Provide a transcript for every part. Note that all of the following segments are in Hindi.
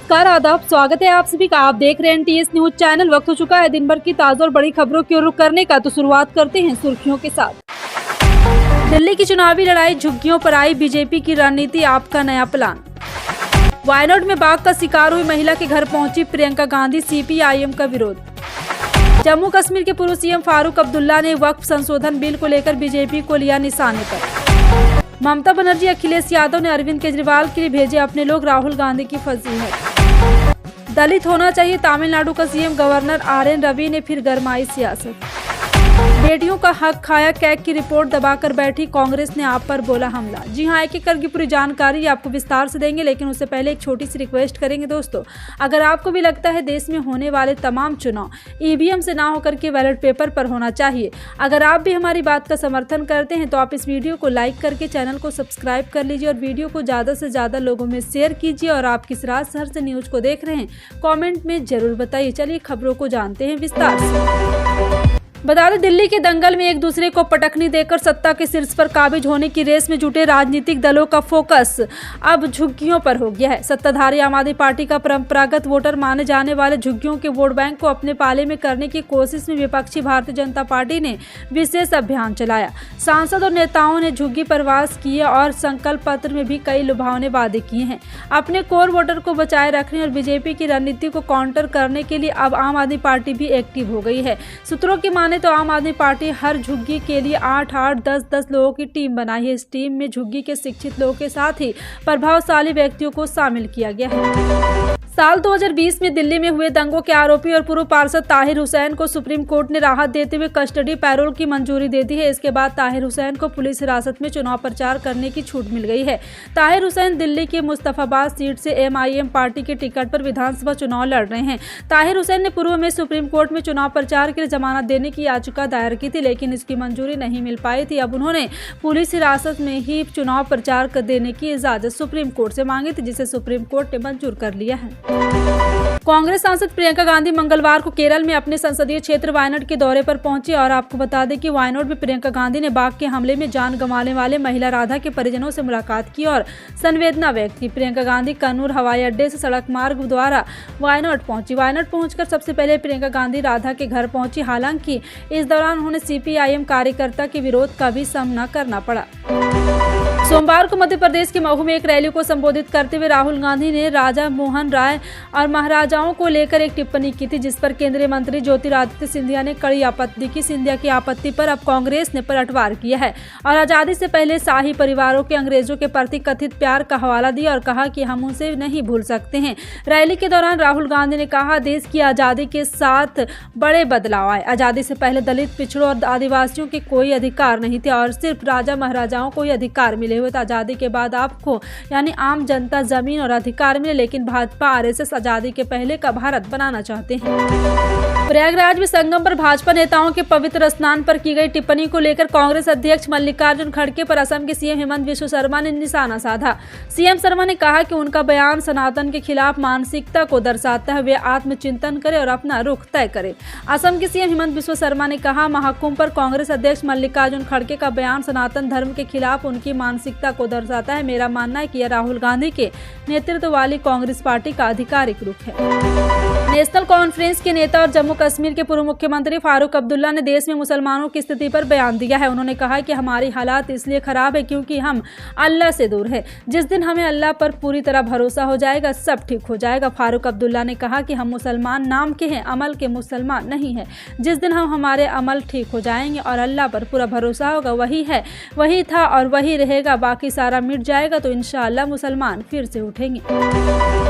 नमस्कार, आदाब, स्वागत है आप सभी का। आप देख रहे हैं एनटीएस न्यूज चैनल। वक्त हो चुका है दिन भर की ताजा और बड़ी खबरों की ओर रुख करने का, तो शुरुआत करते हैं सुर्खियों के साथ। दिल्ली की चुनावी लड़ाई झुग्गियों पर आई बीजेपी की रणनीति, आपका नया प्लान। वायनाड में बाघ का शिकार हुई महिला के घर पहुंची प्रियंका गांधी, सीपीआईएम का विरोध। जम्मू कश्मीर के पूर्व सीएम फारूक अब्दुल्ला ने वक्फ संशोधन बिल को लेकर बीजेपी को लिया निशाने पर। ममता बनर्जी, अखिलेश यादव ने अरविंद केजरीवाल के लिए भेजे अपने लोग, राहुल गांधी की फजीहत। दलित होना चाहिए तमिलनाडु का सीएम, गवर्नर आरएन रवि ने फिर गरमाई सियासत। बेटियों का हक खाया, कैग की रिपोर्ट दबाकर बैठी कांग्रेस ने आप पर बोला हमला। जी हां, एक एक करके पूरी जानकारी आपको विस्तार से देंगे, लेकिन उससे पहले एक छोटी सी रिक्वेस्ट करेंगे दोस्तों। अगर आपको भी लगता है देश में होने वाले तमाम चुनाव ईवीएम से ना होकर के बैलेट पेपर पर होना चाहिए, अगर आप भी हमारी बात का समर्थन करते हैं तो आप इस वीडियो को लाइक करके चैनल को सब्सक्राइब कर लीजिए और वीडियो को ज़्यादा से ज़्यादा लोगों में शेयर कीजिए। और आप किस राज शहर से न्यूज को देख रहे हैं कॉमेंट में जरूर बताइए। चलिए खबरों को जानते हैं विस्तार से। बता दें, दिल्ली के दंगल में एक दूसरे को पटखनी देकर सत्ता के शीर्ष पर काबिज होने की रेस में जुटे राजनीतिक दलों का फोकस अब झुग्गियों पर हो गया है। सत्ताधारी आम आदमी पार्टी का परंपरागत वोटर माने जाने वाले झुग्गियों के वोट बैंक को अपने पाले में करने की कोशिश में विपक्षी भारतीय जनता पार्टी ने विशेष अभियान चलाया। सांसद और नेताओं ने झुग्गी प्रवास किए और संकल्प पत्र में भी कई लुभावने वादे किए हैं। अपने कोर वोटर को बचाए रखने और बीजेपी की रणनीति को काउंटर करने के लिए अब आम आदमी पार्टी भी एक्टिव हो गई है। सूत्रों की माने तो आम आदमी पार्टी हर झुग्गी के लिए 8-8, 10-10 लोगों की टीम बनाई है। इस टीम में झुग्गी के शिक्षित लोगों के साथ ही प्रभावशाली व्यक्तियों को शामिल किया गया है। साल 2020 में दिल्ली में हुए दंगों के आरोपी और पूर्व पार्षद ताहिर हुसैन को सुप्रीम कोर्ट ने राहत देते हुए कस्टडी पैरोल की मंजूरी दे दी है। इसके बाद ताहिर हुसैन को पुलिस हिरासत में चुनाव प्रचार करने की छूट मिल गई है। ताहिर हुसैन दिल्ली के मुस्तफाबाद सीट से एमआईएम पार्टी के टिकट पर विधानसभा चुनाव लड़ रहे हैं। ताहिर हुसैन ने पूर्व में सुप्रीम कोर्ट में चुनाव प्रचार के लिए जमानत देने की याचिका दायर की थी, लेकिन इसकी मंजूरी नहीं मिल पाई थी। अब उन्होंने पुलिस हिरासत में ही चुनाव प्रचार कर देने की इजाजत सुप्रीम कोर्ट से मांगी थी, जिसे सुप्रीम कोर्ट ने मंजूर कर लिया है। कांग्रेस सांसद प्रियंका गांधी मंगलवार को केरल में अपने संसदीय क्षेत्र वायनाड के दौरे पर पहुंची और आपको बता दें कि वायनाड में प्रियंका गांधी ने बाघ के हमले में जान गंवाने वाले महिला राधा के परिजनों से मुलाकात की और संवेदना व्यक्त की। प्रियंका गांधी कन्नूर हवाई अड्डे से सड़क मार्ग द्वारा वायनाड पहुंची। वायनाड पहुंचकर सबसे पहले प्रियंका गांधी राधा के घर पहुंची। हालांकि इस दौरान उन्होंने सीपीआईएम कार्यकर्ता के विरोध का भी सामना करना पड़ा। सोमवार को मध्य प्रदेश के महू में एक रैली को संबोधित करते हुए राहुल गांधी ने राजा मोहन राय और महाराजाओं को लेकर एक टिप्पणी की थी, जिस पर केंद्रीय मंत्री ज्योतिरादित्य सिंधिया ने कड़ी आपत्ति की। सिंधिया की आपत्ति पर अब कांग्रेस ने पलटवार किया है और आजादी से पहले शाही परिवारों के अंग्रेजों के प्रति कथित प्यार का हवाला दिया और कहा कि हम उसे नहीं भूल सकते हैं। रैली के दौरान राहुल गांधी ने कहा, देश की आजादी के साथ बड़े बदलाव आए। आजादी से पहले दलित, पिछड़ों और आदिवासियों के कोई अधिकार नहीं थे और सिर्फ राजा महाराजाओं को ही अधिकार मिले हुए थे। आजादी के बाद आपको यानी आम जनता जमीन और अधिकार मिले, लेकिन भाजपा आरएसएस आजादी के पहले का भारत बनाना चाहते हैं। प्रयागराज में संगम पर भाजपा नेताओं के पवित्र स्नान पर की गई टिप्पणी को लेकर कांग्रेस अध्यक्ष मल्लिकार्जुन खड़गे पर असम के सीएम हेमंत बिस्वा शर्मा ने निशाना साधा। सीएम शर्मा ने कहा कि उनका बयान सनातन के खिलाफ मानसिकता को दर्शाता है, वे आत्मचिंतन करें और अपना रुख तय करें। असम के सीएम हेमंत बिस्वा शर्मा ने कहा, महाकुंभ पर कांग्रेस अध्यक्ष मल्लिकार्जुन खड़गे का बयान सनातन धर्म के खिलाफ उनकी मानसिकता को दर्शाता है। मेरा मानना है कि यह राहुल गांधी के नेतृत्व वाली कांग्रेस पार्टी का आधिकारिक रुख है। नेशनल कॉन्फ्रेंस के नेता और जम्मू कश्मीर के पूर्व मुख्यमंत्री फारूक अब्दुल्ला ने देश में मुसलमानों की स्थिति पर बयान दिया है। उन्होंने कहा कि हमारी हालात इसलिए खराब है क्योंकि हम अल्लाह से दूर है। जिस दिन हमें अल्लाह पर पूरी तरह भरोसा हो जाएगा, सब ठीक हो जाएगा। फारूक अब्दुल्ला ने कहा कि हम मुसलमान नाम के हैं, अमल के मुसलमान नहीं है। जिस दिन हमारे अमल ठीक हो जाएंगे और अल्लाह पर पूरा भरोसा होगा, वही है, वही था और वही रहेगा, बाकी सारा मिट जाएगा, तो इंशाअल्लाह मुसलमान फिर से उठेंगे।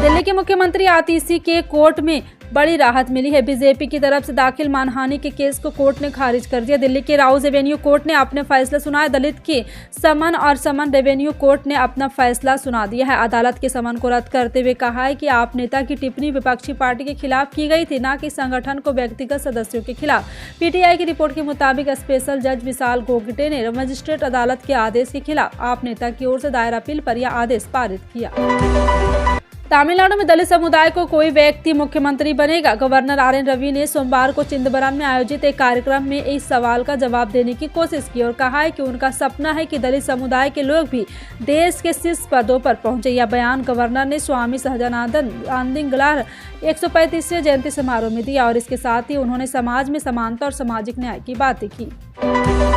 दिल्ली के मुख्यमंत्री आतिशी के कोर्ट में बड़ी राहत मिली है। बीजेपी की तरफ से दाखिल मानहानि के केस को कोर्ट ने खारिज कर दिया। दिल्ली के राउज एवेन्यू कोर्ट ने अपने फैसला सुनाया। दलित के समन और समन रेवेन्यू कोर्ट ने अपना फैसला सुना दिया है। अदालत के समन को रद्द करते हुए कहा है कि आप नेता की टिप्पणी विपक्षी पार्टी के खिलाफ की गई थी, न कि संगठन को व्यक्तिगत सदस्यों के खिलाफ। पीटीआई की रिपोर्ट के मुताबिक स्पेशल जज विशाल गोगटे ने मजिस्ट्रेट अदालत के आदेश के खिलाफ आप नेता की ओर से दायर अपील पर यह आदेश पारित किया। तमिलनाडु में दलित समुदाय को कोई व्यक्ति मुख्यमंत्री बनेगा। गवर्नर आर एन रवि ने सोमवार को चिदंबरम में आयोजित एक कार्यक्रम में इस सवाल का जवाब देने की कोशिश की और कहा है कि उनका सपना है कि दलित समुदाय के लोग भी देश के शीर्ष पदों पर पहुंचे। यह बयान गवर्नर ने स्वामी सहजानंद 135वें जयंती समारोह में दिया और इसके साथ ही उन्होंने समाज में समानता और सामाजिक न्याय की बातें की।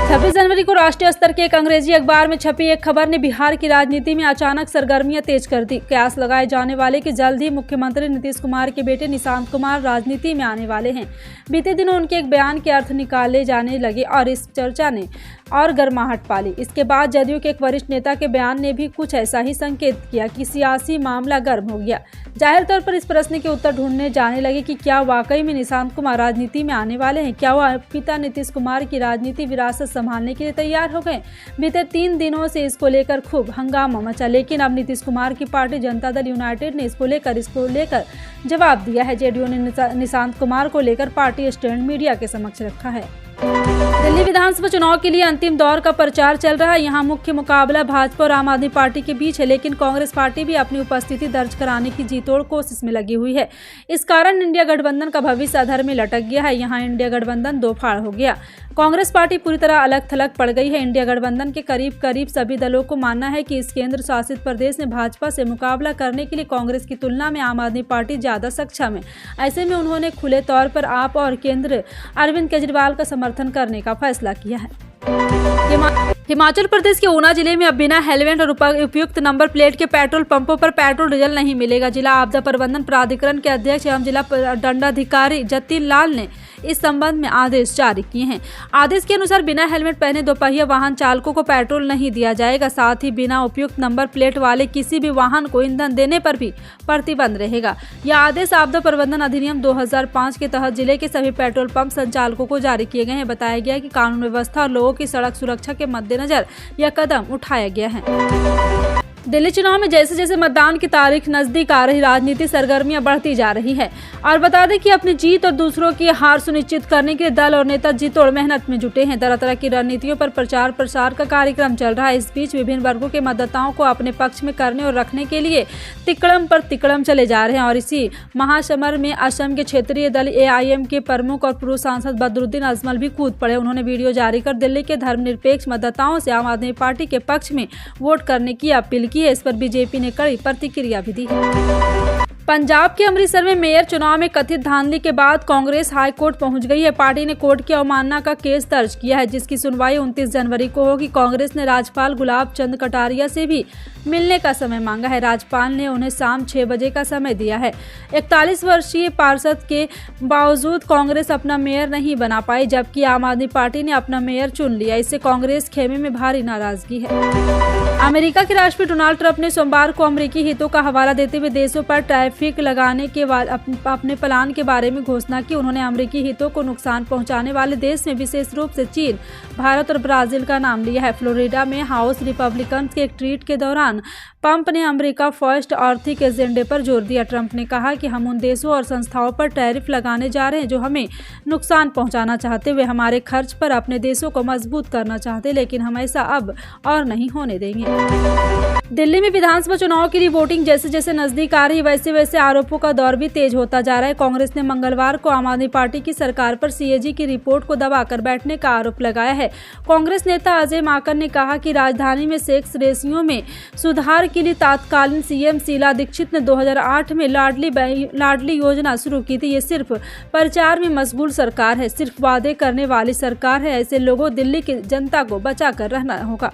26 जनवरी को राष्ट्रीय स्तर के एक अंग्रेजी अखबार में छपी एक खबर ने बिहार की राजनीति में अचानक सरगर्मियां तेज कर दी। कयास लगाए जाने वाले कि जल्द ही मुख्यमंत्री नीतीश कुमार के बेटे निशांत कुमार राजनीति में आने वाले हैं। बीते दिनों उनके एक बयान के अर्थ निकाले जाने लगे और इस चर्चा ने और गर्माहट पाली। इसके बाद जदयू के एक वरिष्ठ नेता के बयान ने भी कुछ ऐसा ही संकेत किया कि सियासी मामला गर्म हो गया। जाहिर तौर पर इस प्रश्न के उत्तर ढूंढने जाने लगे कि क्या वाकई में निशांत कुमार राजनीति में आने वाले हैं। क्या वह पिता नीतीश कुमार की राजनीति विरासत संभालने के लिए तैयार हो गए। बीते 3 दिनों से इसको लेकर खूब हंगामा मचा, लेकिन अब नीतीश कुमार की पार्टी जनता दल यूनाइटेड ने इसको लेकर जवाब दिया है। जेडीयू ने निशांत कुमार को लेकर पार्टी स्टैंड मीडिया के समक्ष रखा है। दिल्ली विधानसभा चुनाव के लिए अंतिम दौर का प्रचार चल रहा है। यहाँ मुख्य मुकाबला भाजपा और आम आदमी पार्टी के बीच है, लेकिन कांग्रेस पार्टी भी अपनी उपस्थिति दर्ज कराने की जीतोड़ कोशिश में लगी हुई है। इस कारण इंडिया गठबंधन का भविष्य अधर में लटक गया है। यहाँ इंडिया गठबंधन दो फाड़ हो गया। कांग्रेस पार्टी पूरी तरह अलग थलग पड़ गई है। इंडिया गठबंधन के करीब सभी दलों को मानना है कि इस केंद्र शासित प्रदेश में भाजपा से मुकाबला करने के लिए कांग्रेस की तुलना में आम आदमी पार्टी ज्यादा सक्षम है। ऐसे में उन्होंने खुले तौर पर आप और केंद्र अरविंद केजरीवाल का समर्थन करने का फैसला किया है। हिमाचल प्रदेश के ऊना जिले में अब बिना हेलमेट और उपयुक्त नंबर प्लेट के पेट्रोल पंपों पर पेट्रोल डीजल नहीं मिलेगा। जिला आपदा प्रबंधन प्राधिकरण के अध्यक्ष एवं जिला दंडाधिकारी जतिन लाल ने इस संबंध में आदेश जारी किए हैं। आदेश के अनुसार बिना हेलमेट पहने दोपहिया वाहन चालकों को पेट्रोल नहीं दिया जाएगा। साथ ही बिना उपयुक्त नंबर प्लेट वाले किसी भी वाहन को ईंधन देने पर भी प्रतिबंध रहेगा। यह आदेश आपदा प्रबंधन अधिनियम 2005 के तहत जिले के सभी पेट्रोल पंप संचालकों को जारी किए गए हैं। बताया गया है कि कानून व्यवस्था और लोगों की सड़क सुरक्षा के मद्देनजर यह कदम उठाया गया है। दिल्ली चुनाव में जैसे जैसे मतदान की तारीख नजदीक आ रही, राजनीतिक सरगर्मियां बढ़ती जा रही है। और बता दें कि अपनी जीत और दूसरों की हार सुनिश्चित करने के लिए दल और नेता जी तोड़ मेहनत में जुटे हैं। तरह तरह की रणनीतियों पर प्रचार प्रसार का कार्यक्रम चल रहा है। इस बीच विभिन्न वर्गों के मतदाताओं को अपने पक्ष में करने और रखने के लिए तिकड़म पर तिकड़म चले जा रहे हैं। और इसी महासमर में असम के क्षेत्रीय दल AIM के प्रमुख और पूर्व सांसद बदरुद्दीन अजमल भी कूद पड़े। उन्होंने वीडियो जारी कर दिल्ली के धर्मनिरपेक्ष मतदाताओं से आम आदमी पार्टी के पक्ष में वोट करने की अपील की है। इस पर बीजेपी ने कड़ी प्रतिक्रिया भी दी है। पंजाब के अमृतसर में मेयर चुनाव में कथित धांधली के बाद कांग्रेस हाई कोर्ट पहुंच गई है। पार्टी ने कोर्ट की अवमानना का केस दर्ज किया है, जिसकी सुनवाई 29 जनवरी को होगी। कांग्रेस ने राज्यपाल गुलाब चंद कटारिया से भी मिलने का समय मांगा है। राज्यपाल ने उन्हें शाम 6 बजे का समय दिया है। 41 वर्षीय पार्षद के बावजूद कांग्रेस अपना मेयर नहीं बना पाई, जबकि आम आदमी पार्टी ने अपना मेयर चुन लिया। इससे कांग्रेस खेमे में भारी नाराजगी है। अमेरिका के राष्ट्रपति डोनाल्ड ट्रंप ने सोमवार को अमेरिकी हितों का हवाला देते हुए देशों पर टैरिफ लगाने के अपने प्लान के बारे में घोषणा की। उन्होंने अमेरिकी हितों को नुकसान पहुंचाने वाले देश में विशेष रूप से चीन, भारत और ब्राजील का नाम लिया है। फ्लोरिडा में हाउस रिपब्लिकन के एक ट्वीट के दौरान ट्रंप ने अमेरिका फर्स्ट आर्थिक एजेंडे पर जोर दिया। ट्रंप ने कहा कि हम उन देशों और संस्थाओं पर टैरिफ लगाने जा रहे हैं जो हमें नुकसान पहुंचाना चाहते, वे हमारे खर्च पर अपने देशों को मजबूत करना चाहते, लेकिन हम ऐसा अब और नहीं होने देंगे। दिल्ली में विधानसभा चुनाव के लिए वोटिंग जैसे जैसे नजदीक आ रही है, वैसे वैसे आरोपों का दौर भी तेज होता जा रहा है। कांग्रेस ने मंगलवार को आम आदमी पार्टी की सरकार पर CAG की रिपोर्ट को दबाकर बैठने का आरोप लगाया है। कांग्रेस नेता अजय माकन ने कहा कि राजधानी में सेक्स रेशियो में सुधार के लिए तत्कालीन CM शीला दीक्षित ने 2008 में लाडली योजना शुरू की थी। ये सिर्फ प्रचार में मशगूल सरकार है, सिर्फ वादे करने वाली सरकार है। ऐसे लोगों दिल्ली की जनता को बचा कर रहना होगा।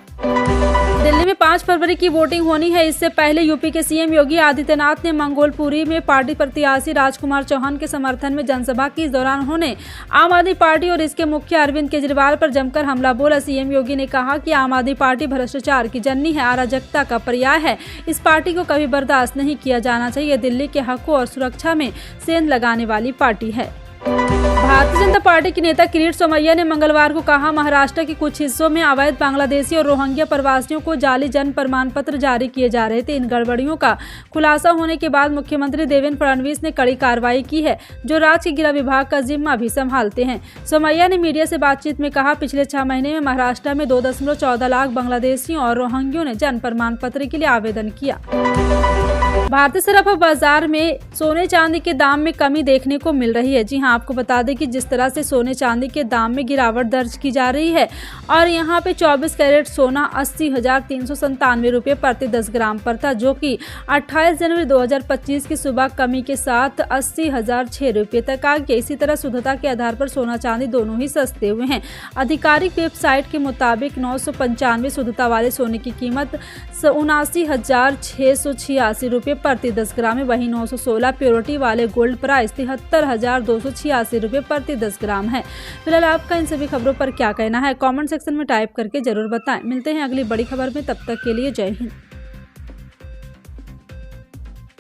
दिल्ली में 5 फरवरी की वोटिंग होनी है। इससे पहले यूपी के CM योगी आदित्यनाथ ने मंगोलपुरी में पार्टी प्रत्याशी राजकुमार चौहान के समर्थन में जनसभा की। इस दौरान उन्होंने आम आदमी पार्टी और इसके मुखिया अरविंद केजरीवाल पर जमकर हमला बोला। CM योगी ने कहा कि आम आदमी पार्टी भ्रष्टाचार की जननी है, अराजकता का पर्याय है। इस पार्टी को कभी बर्दाश्त नहीं किया जाना चाहिए। दिल्ली के हकों और सुरक्षा में सेंध लगाने वाली पार्टी है। भारतीय जनता पार्टी के नेता किरीट सोमैया ने मंगलवार को कहा, महाराष्ट्र के कुछ हिस्सों में अवैध बांग्लादेशी और रोहिंग्या प्रवासियों को जाली जन्म प्रमाण पत्र जारी किए जा रहे थे। इन गड़बड़ियों का खुलासा होने के बाद मुख्यमंत्री देवेंद्र फडणवीस ने कड़ी कार्रवाई की है, जो राज्य के गृह विभाग का जिम्मा भी संभालते हैं। सोमैया ने मीडिया से बातचीत में कहा, पिछले 6 महीने में महाराष्ट्र में 2.14 लाख बांग्लादेशियों और रोहिंग्यों ने जन्म प्रमाण पत्र के लिए आवेदन किया। भारतीय सराफा बाजार में सोने चांदी के दाम में कमी देखने को मिल रही है। जी हां, आपको बता दें कि जिस तरह से सोने चांदी के दाम में गिरावट दर्ज की जा रही है और यहां पे 24 कैरेट सोना 80,397 रुपये प्रति 10 ग्राम पर था, जो कि 28 जनवरी 2025 की सुबह कमी के साथ 80,006 रुपये तक आ गया। इसी तरह शुद्धता के आधार पर सोना चांदी दोनों ही सस्ते हुए हैं। आधिकारिक वेबसाइट के मुताबिक 995 शुद्धता वाले सोने की कीमत 79,686 रुपये प्रति 10 ग्राम है। वहीं 916 प्योरिटी वाले गोल्ड प्राइस 73,286 रुपये प्रति 10 ग्राम है। फिलहाल आपका इन सभी खबरों पर क्या कहना है, कमेंट सेक्शन में टाइप करके जरूर बताएं। मिलते हैं अगली बड़ी खबर में, तब तक के लिए जय हिंद।